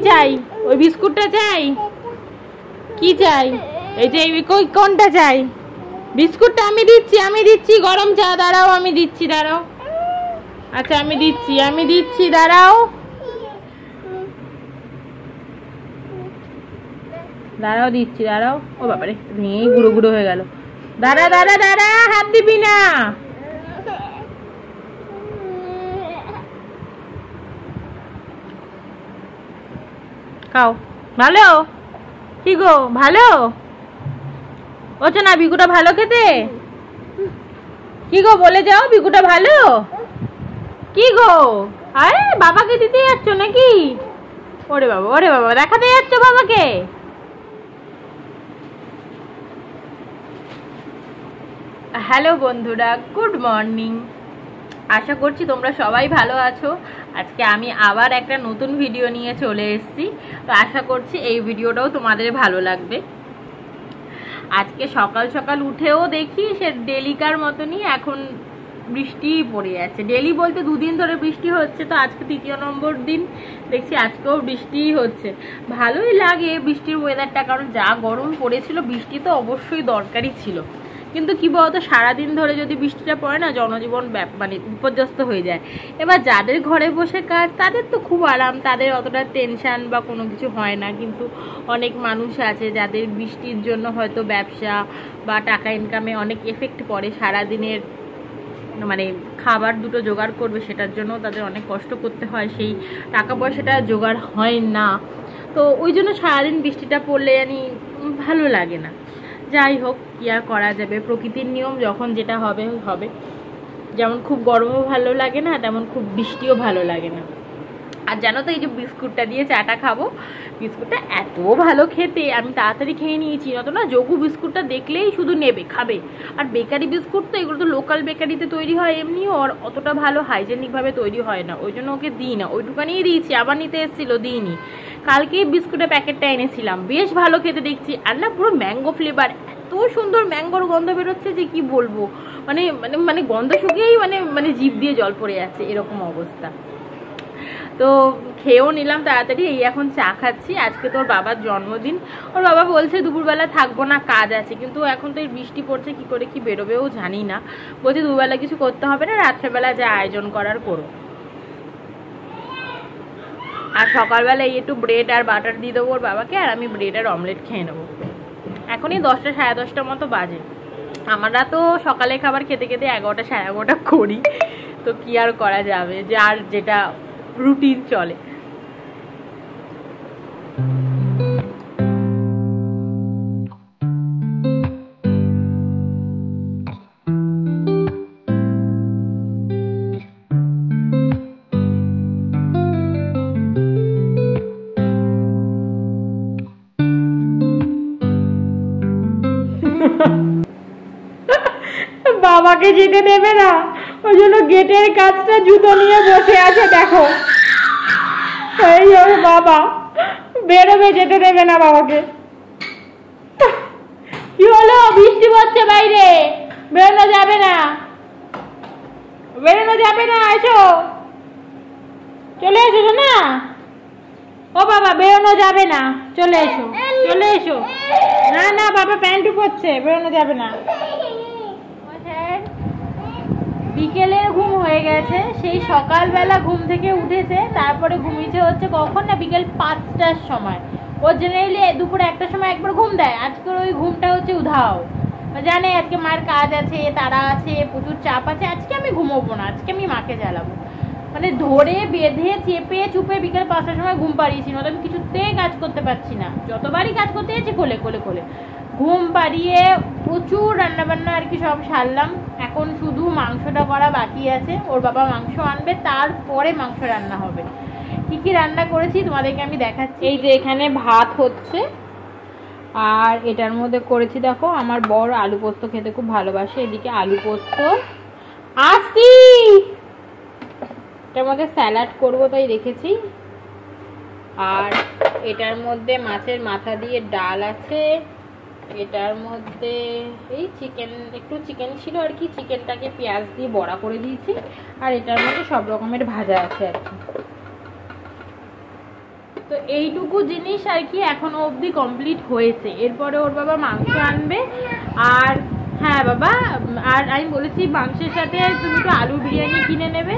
চাই? ওই বিস্কুটটা চাই? কি চাই? এই যে কোনটা চাই? বিস্কুটটা আমি দিচ্ছি গরম চা। দাঁড়াও, আমি দিচ্ছি, দাঁড়াও। আচ্ছা আমি দিচ্ছি দাঁড়াও দিচ্ছি, দাঁড়াও। ও বাবারে, ভেঙেই গুঁড়ো গুঁড়ো হয়ে গেল। দাঁড়া, হাত দিবি না। খাও। ভালো? কি গো, ভালো? না বিকুটা ভালো খেতে? কি গো বলে যাও, বিকুটা ভালো? কি গো, আরে বাবাকে দিতে যাচ্ছ নাকি? ওরে বাবা, দেখাতে যাচ্ছ বাবাকে? হ্যালো বন্ধুরা, গুড মর্নিং। আশা করছি তোমরা সবাই ভালো আছো। আজকে আমি আবার একটা নতুন ভিডিও নিয়ে চলে এসেছি। তো আশা করছি এই ভিডিওটাও তোমাদের ভালো লাগবে। আজকে সকাল সকাল উঠেও দেখি সে ডেলিকার মতনই এখন বৃষ্টি পড়ে যাচ্ছে। ডেলি বলতে দুদিন ধরে বৃষ্টি হচ্ছে, তো আজকে 3 নম্বর দিন দেখছি আজকেও বৃষ্টি হচ্ছে। ভালোই লাগে বৃষ্টির ওয়েদারটা, কারণ যা গরম পড়েছিল বৃষ্টি তো অবশ্যই দরকারই ছিল। কিন্তু কি বলতো, সারাদিন ধরে যদি বৃষ্টিটা পড়ে না, জনজীবন মানে বিপর্যস্ত হয়ে যায়। এবার যাদের ঘরে বসে কাজ তাদের তো খুব আরাম, তাদের অতটা টেনশন বা কোনো কিছু হয় না। কিন্তু অনেক মানুষ আছে যাদের বৃষ্টির জন্য হয়তো ব্যবসা বা টাকা ইনকামে অনেক এফেক্ট পড়ে। সারাদিনের মানে খাবার দুটো জোগাড় করবে, সেটার জন্য তাদের অনেক কষ্ট করতে হয়, সেই টাকা পয়সাটা জোগাড় হয় না। তো ওই জন্য সারাদিন বৃষ্টিটা পড়লে জানি ভালো লাগে না। যাই হোক, কি আর করা যাবে, প্রকৃতির নিয়ম, যখন যেটা হবে হবে। যেমন খুব গরমও ভালো লাগে না, তেমন খুব বৃষ্টিও ভালো লাগে না। আর জানো তো, এই যে বিস্কুটটা দিয়ে চাটা খাবো, বিস্কুটটা এত ভালো খেতে, আমি তাড়াতাড়ি খেয়ে নিয়েছি। নতো না যোগু বিস্কুটটা দেখলেই শুধু নেবে, খাবে। আর বেকারি বিস্কুট তো এগুলো তো লোকাল বেকারিতে তৈরি হয়, এমনিও আর অতটা ভালো হাইজেনিকভাবে তৈরি হয় না, ওই জন্য ওকে দিই না। ওইটুকানিই দিয়েছি, আবার নিতে এসেছিলো, দিইনি। কালকেই বিস্কুটের প্যাকেটটা এনেছিলাম, বেশ ভালো খেতে দেখছি। আর না পুরো ম্যাঙ্গো ফ্লেভার, এত সুন্দর ম্যাঙ্গোর গন্ধ বেরোচ্ছে যে কি বলবো। মানে মানে মানে গন্ধ শুকিয়েই মানে জিভ দিয়ে জল পড়ে যাচ্ছে, এরকম অবস্থা। তো খেয়েও নিলাম তাড়াতাড়ি, এই এখন চা খাচ্ছি। আজকে তোর বাবার জন্মদিন, ওর বাবা বলছে দুপুরবেলা থাকবো না, কাজ আছে। কিন্তু এখন তো এই বৃষ্টি পড়ছে, কি করে কি বেরোবেও জানি না। বলছে দুপুরবেলা কিছু করতে হবে না, রাত্রেবেলা যা আয়োজন করার করো। আর সকালবেলা এই একটু ব্রেড আর বাটার দিয়ে দেবো ওর বাবাকে, আর আমি ব্রেড আর অমলেট খেয়ে নেবো। এখনই 10টা সাড়ে 10টার মতো বাজে। আমরা তো সকালে খাবার খেতে খেতে 11টা সাড়ে 11টা করি। তো কি আর করা যাবে, যার যেটা রুটিন চলে। বাবাকে যেতে দেবে না, ওই জন্য গেটের কাছটা জুতো নিয়ে বসে আছে, দেখো। এই ওর বাবা বেরোবে, যেতে দেবে না বাবাকে। কি হলো, বৃষ্টি পড়ছে বাইরে, বেরোনো যাবে না, এসো, চলে এসো না। ও বাবা, বেরোনো যাবে না, চলে এসো। না বাবা প্যান্টু পরছে, বেরোনো যাবে না। বিকেলের ঘুম হয়ে গেছে, সেই সকালবেলা ঘুম থেকে উঠেছে, তারপরে ঘুমিয়েছে হচ্ছে কখন না, বিকেল 5টার সময়। ওর জেনারেলি দুপুরে 1টার সময় একবার ঘুম দেয়, আজকের ওই ঘুমটা হচ্ছে উধাও। জানে আজকে মার কাজ আছে, তারা আছে, প্রচুর চাপ আছে, আজকে আমি ঘুমোবো না, আজকে আমি মাকে জ্বালাবো। মানে ধরে বেঁধে চেপে চুপে বিকেল 5টার সময় ঘুম পাড়িয়েছি, নয়তো আমি কিছুতেই কাজ করতে পারছি না। যতবারই কাজ করতে যাচ্ছি কোলে ঘুম পাড়িয়ে প্রচুর রান্নাবান্না আর কি সব সারলাম। এখন শুধু মাংসটা করা বাকি আছে, ওর বাবা মাংস আনবে, তারপরে মাংস রান্না হবে। কি কি রান্না করেছি তোমাদেরকে আমি দেখাচ্ছি। এই যে এখানে ভাত হচ্ছে, আর এটার মধ্যে করেছি দেখো, আমার বর আলু পোস্ত খেতে খুব ভালোবাসে, এদিকে আলু পোস্ত আসি, এটার মধ্যে স্যালাড করবো তাই রেখেছি। আর এটার মধ্যে মাছের মাথা দিয়ে ডাল আছে, এটার মধ্যে এই একটু চিকেন ছিল আর কি, চিকেনটাকে পেঁয়াজ দিয়ে বড়া করে দিয়েছি। আর এটার মধ্যে সব রকমের ভাজা আছে আর কি। তো এইটুকু জিনিস আর কি এখনো অবধি কমপ্লিট হয়েছে। এরপরে ওর বাবা মাংস আনবে। আর হ্যাঁ বাবা, আর আমি বলেছি মাংসের সাথে তুমি একটু আলুর বিরিয়ানি কিনে নেবে,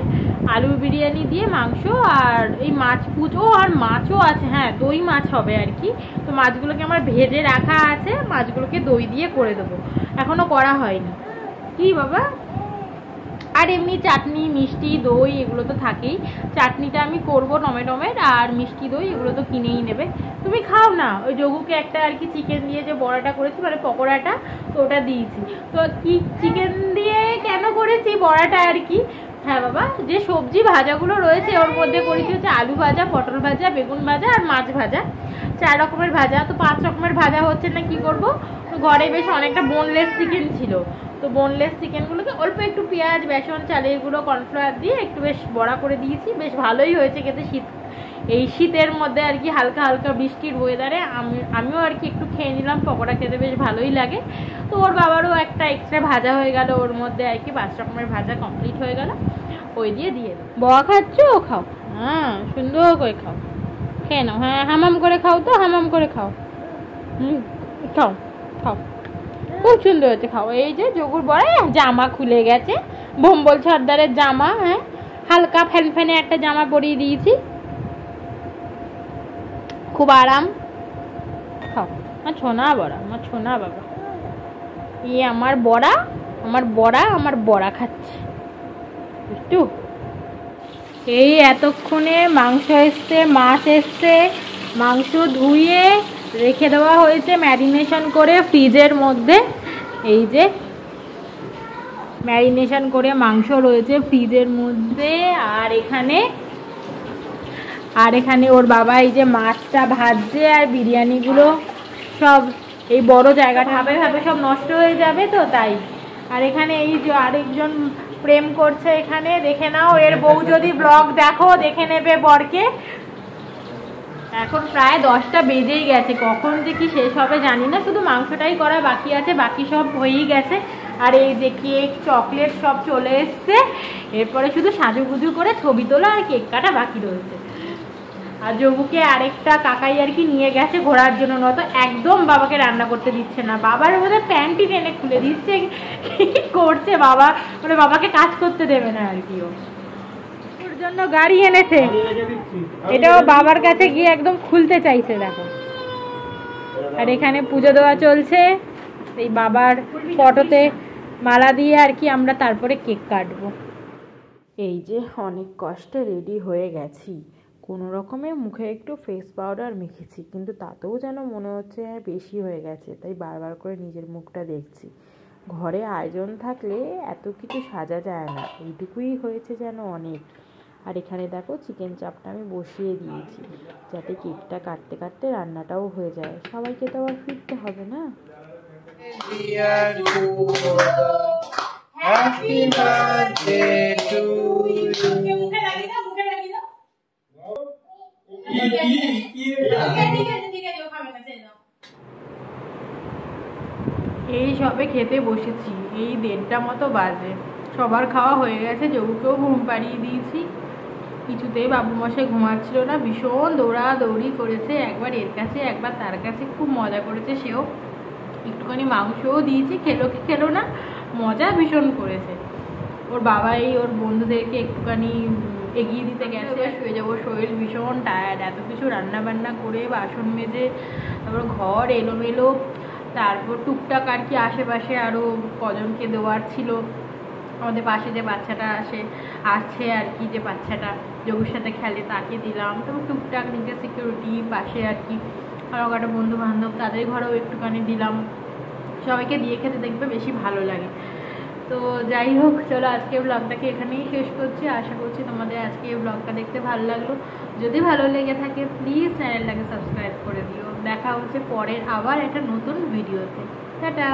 আলুর বিরিয়ানি দিয়ে মাংস আর এই মাছ পুজো, আর মাছও আছে, হ্যাঁ দই মাছ হবে আর কি। তো মাছগুলোকে আমার ভেজে রাখা আছে, মাছগুলোকে দই দিয়ে করে দেবো, এখনো করা হয়নি। কি বাবা? আর এমনি চাটনি মিষ্টি দই এগুলো তো থাকেই। চাটনিটা আমি করবো টমেটোমের, আর মিষ্টি দই এগুলো তো কিনেই নেবে। তুমি খাও না, ওই যোগুকে একটা আর কি চিকেন দিয়ে যে বড়াটা করেছি মানে পকোড়াটা, তো ওটা দিয়েছি। তো কি চিকেন দিয়ে কেন করেছি বড়াটা আর কি, হ্যাঁ বাবা যে সবজি ভাজাগুলো রয়েছে ওর মধ্যে করেছি হচ্ছে আলু ভাজা, পটল ভাজা, বেগুন ভাজা আর মাছ ভাজা, 4 রকমের ভাজা। তো 5 রকমের ভাজা হচ্ছে না, কি করব, তো ঘরে বেশ অনেকটা বোনলেস চিকেন ছিল, তো বোনলেস চিকেনগুলোকে অল্প একটু পেঁয়াজ, বেসন, চালের গুঁড়ো, কর্নফ্লাওয়ার দিয়ে একটু বেশ বড়া করে দিয়েছি। বেশ ভালোই হয়েছে খেতে। এই শীতের মধ্যে আর কি হালকা হালকা বৃষ্টির ওয়েদারে আমিও আর কি একটু খেয়ে নিলাম, পকোড়া খেতে বেশ ভালোই লাগে। তো ওর বাবারও একটা এক্সট্রা ভাজা হয়ে গেল, ওর মধ্যে আর কি 5 রকমের ভাজা কমপ্লিট হয়ে গেল, ওই দিয়ে দেবো। বড়া খাচ্ছ? খাও, হ্যাঁ সুন্দর করে খাও, খেয়ে নাও, হ্যাঁ হামাম করে খাও, তো হামাম করে খাও, খাও খাও, খুব সুন্দর হচ্ছে, খাও। এই যে যোগুর বড়া, জামা খুলে গেছে, ভম্বল সর্দারের জামা, হ্যাঁ হালকা ফ্যানফ্যানে একটা জামা পরিয়ে দিয়েছি, খুব আরাম। খাও, আমার ছোনা বড়া, আমার ছোনা বাবা, আমার বড়া, আমার বড়া, আমার বড়া খাচ্ছে একটু। এই এতক্ষণে মাংস এসছে, মাছ এসছে, মাংস ধুয়ে রেখে দেওয়া হয়েছে ম্যারিনেশন করে ফ্রিজের মধ্যে। এই যে ম্যারিনেশন করে মাংস রয়েছে ফ্রিজের মধ্যে। আর এখানে ওর বাবা এই যে মাছটা ভাজছে, আর বিরিয়ানিগুলো সব এই বড় জায়গাটা ভাবে ভাবে সব নষ্ট হয়ে যাবে, তো তাই। আর এখানে এই যে আরেকজন প্রেম করছে এখানে, দেখে নাও, এর বউ যদি ব্লগ দেখো দেখে নেবে বরকে। এখন প্রায় 10টা বেজেই গেছে, কখন যে কি শেষ হবে জানি না, শুধু মাংসটাই করা বাকি আছে, বাকি সব হয়েই গেছে। আর এই যে কেক, চকলেট সব চলে এসছে, এরপরে শুধু সাজুগুজু করে ছবি তোলা আর কেক কাটা বাকি রয়েছে। আর যোগুকে আরেকটা কাকাই আর কি নিয়ে গেছে ঘোরার জন্য, নয়তো একদম বাবাকে রান্না করতে দিচ্ছে না। বাবার মধ্যে প্যান্টই টেনে খুলে দিচ্ছে, করছে বাবা, মানে বাবাকে কাজ করতে দেবে না আর কি। ওর জন্য গাড়ি এনেছে, এটাও বাবার কাছে গিয়ে একদম খুলতে চাইছে, দেখো। আর এখানে পুজো দেওয়া চলছে, এই বাবার ফটোতে মালা দিয়ে আর কি আমরা তারপরে কেক কাটবো। এই যে অনেক কষ্টে রেডি হয়ে গেছি, কোনো রকমে মুখে একটু ফেস পাউডার মেখেছি, কিন্তু তাতেও যেন মনে হচ্ছে বেশি হয়ে গেছে, তাই বারবার করে নিজের মুখটা দেখছি। ঘরে আয়োজন থাকলে এত কিছু সাজা যায় না, এইটুকুই হয়েছে যেন অনেক। আর এখানে দেখো চিকেন চাপটা আমি বসিয়ে দিয়েছি, যাতে কেকটা কাটতে কাটতে রান্নাটাও হয়ে যায়, সবাইকে তো আবার ফিরতে হবে না। Happy birthday to you. এই সবে খেতে বসেছি, এই 1:30টা মতো বাজে, সবার খাওয়া হয়ে গেছে, যোগুকেও ঘুম পাড়িয়ে দিয়েছি। কিছুতেই বাবু মশাই ঘুমাচ্ছিল না, ভীষণ দৌড়াদৌড়ি করেছে, একবার এর কাছে একবার তার কাছে, খুব মজা করেছে সেও। একটুখানি মাংসও দিয়েছি, খেলো কি খেলো না, মজা ভীষণ করেছে। ওর বাবাই ওর বন্ধুদেরকে একটুখানি এগিয়ে দিতে গেছে, শুয়ে যাবো, শরীর ভীষণ টায়ার্ড, এত কিছু রান্না বান্না করে, বাসন মেজে, তারপর ঘর এলোমেলো, তারপর টুকটাক আর কি আশেপাশে আরও কজনকে দেওয়ার ছিল। আমাদের পাশে যে বাচ্চাটা আছে আর কি, যে বাচ্চাটা যোগুর সাথে খেলে, তাকে দিলাম। তারপর টুকটাক নিজের সিকিউরিটি পাশে আর কি আরও একটা বন্ধু বান্ধব, তাদের ঘরেও একটুখানি দিলাম। সবাইকে দিয়ে খেতে দেখবে বেশি ভালো লাগে। তো যাই হোক, চলো আজকে ব্লগটাকে এখানেই শেষ করছি। আশা করছি তোমাদের আজকে এই ব্লগটা দেখতে ভালো লাগলো। যদি ভালো লেগে থাকে প্লিজ চ্যানেলটাকে সাবস্ক্রাইব করে দিও। দেখা হচ্ছে পরের আবার একটা নতুন ভিডিওতে। টাটা।